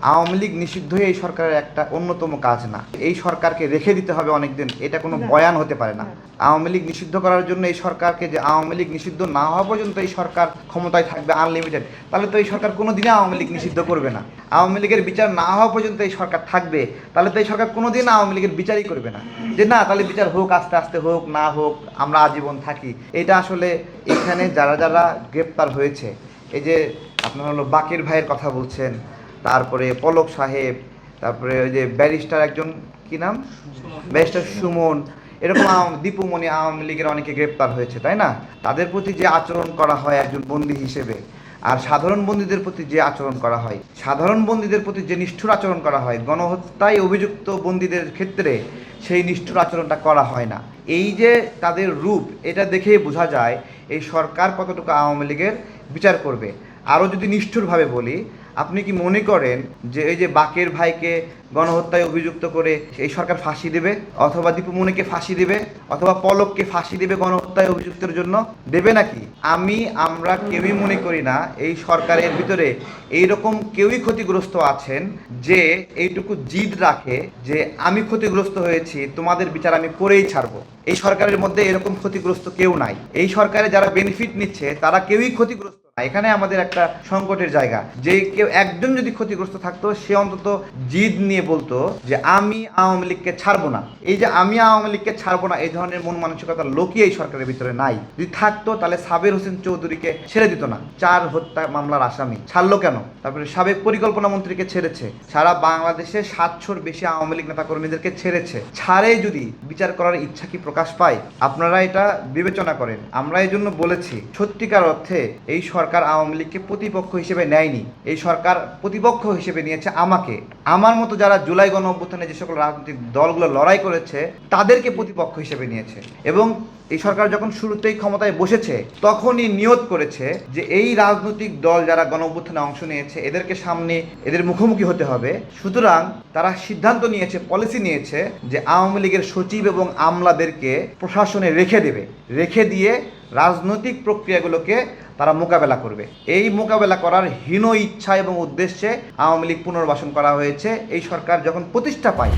আওয়ামী লীগ নিষিদ্ধ এই সরকারের একটা অন্যতম কাজ না। এই সরকারকে রেখে দিতে হবে অনেকদিন, এটা কোনো বয়ান হতে পারে না। আওয়ামী লীগ নিষিদ্ধ করার জন্য এই সরকারকে, যে আওয়ামী লীগ নিষিদ্ধ না হওয়া পর্যন্ত এই সরকার ক্ষমতায় থাকবে আনলিমিটেড, তাহলে তো এই সরকার কোনো দিনই আওয়ামী লীগ নিষিদ্ধ করবে না। আওয়ামী লীগের বিচার না হওয়া পর্যন্ত এই সরকার থাকবে, তাহলে তো এই সরকার কোনো দিন আওয়ামী লীগের বিচারই করবে না, যে না তাহলে বিচার হোক, আস্তে আস্তে হোক, না হোক, আমরা আজীবন থাকি। এটা আসলে এখানে যারা যারা গ্রেপ্তার হয়েছে, এই যে আপনার হলো বাকের ভাইয়ের কথা বলছেন, তারপরে পলক সাহেব, তারপরে ওই যে ব্যারিস্টার একজন, কি নাম, ব্যারিস্টার সুমন, এরকম দীপুমণি, আওয়ামী লীগের অনেকে গ্রেপ্তার হয়েছে, তাই না? তাদের প্রতি যে আচরণ করা হয় একজন বন্দী হিসেবে, আর সাধারণ বন্দীদের প্রতি যে আচরণ করা হয়, সাধারণ বন্দীদের প্রতি যে নিষ্ঠুর আচরণ করা হয়, গণহত্যায় অভিযুক্ত বন্দীদের ক্ষেত্রে সেই নিষ্ঠুর আচরণটা করা হয় না। এই যে তাদের রূপ, এটা দেখেই বোঝা যায় এই সরকার কতটুকু আওয়ামী লীগের বিচার করবে। আরও যদি নিষ্ঠুরভাবে বলি, আপনি কি মনে করেন যে এই যে বাকের ভাইকে গণহত্যায় অভিযুক্ত করে এই সরকার ফাঁসি দেবে, অথবা দীপুমণিকে ফাঁসি দেবে, অথবা পলককে ফাঁসি দেবে গণহত্যায় অভিযুক্তের জন্য? দেবে নাকি? আমরা কেউই মনে করি না এই সরকারের ভিতরে এইরকম কেউই ক্ষতিগ্রস্ত আছেন যে এইটুকু জিদ রাখে যে আমি ক্ষতিগ্রস্ত হয়েছি, তোমাদের বিচার আমি করেই ছাড়বো। এই সরকারের মধ্যে এরকম ক্ষতিগ্রস্ত কেউ নাই। এই সরকারে যারা বেনিফিট নিচ্ছে তারা কেউই ক্ষতিগ্রস্ত না। এখানে আমাদের একটা সংকটের জায়গা, যে কেউ একজন যদি ক্ষতিগ্রস্ত থাকতো, সে অন্তত জিদ নিয়ে বলতো যে আমি আওয়ামী লীগকে ছাড়বো না। এই যে আমি আওয়ামী লীগকে ছাড়বো না, এই ধরনের মন মানসিকতার লোকই এই সরকারের ভিতরে নাই। যদি থাকতো তাহলে সাবের হোসেন চৌধুরীকে ছেড়ে দিত না, 4 হত্যা মামলার আসামি, ছাড়লো কেন? তারপরে সাবেক পরিকল্পনা মন্ত্রীকে ছেড়েছে, সারা বাংলাদেশে 700-র বেশি আওয়ামী লীগ নেতাকর্মীদেরকে ছেড়েছে। ছাড়ে যদি বিচার করার ইচ্ছা কি প্রকাশ পায়? আপনারা এটা বিবেচনা করেন। আমরা এই জন্য বলেছি, সত্যিকার অর্থে এই সরকার আওয়ামী লীগকে প্রতিপক্ষ হিসেবে নেয়নি। এই সরকার প্রতিপক্ষ হিসেবে নিয়েছে আমাকে, আমার মতো যারা জুলাই গণ অভ্যুত্থানে যে সকল রাজনৈতিক দলগুলো লড়াই করেছে তাদেরকে প্রতিপক্ষ হিসেবে নিয়েছে। এবং এই সরকার যখন শুরুতেই ক্ষমতায় বসেছে তখনই নিয়ত করেছে যে এই রাজনৈতিক দল যারা গণ অভ্যুত্থানে অংশ নিয়েছে এদেরকে সামনে, এদের মুখোমুখি হতে হবে। সুতরাং তারা সিদ্ধান্ত নিয়েছে, পলিসি নিয়েছে যে আওয়ামী লীগের সচিব এবং আমলাদেরকে প্রশাসনে রেখে দিয়ে রাজনৈতিক প্রক্রিয়াগুলোকে তারা মোকাবেলা করবে। এই মোকাবেলা করার হীন ইচ্ছা এবং উদ্দেশ্যে আওয়ামী লীগ পুনর্বাসন করা হয়েছে। এই সরকার যখন প্রতিষ্ঠা পায়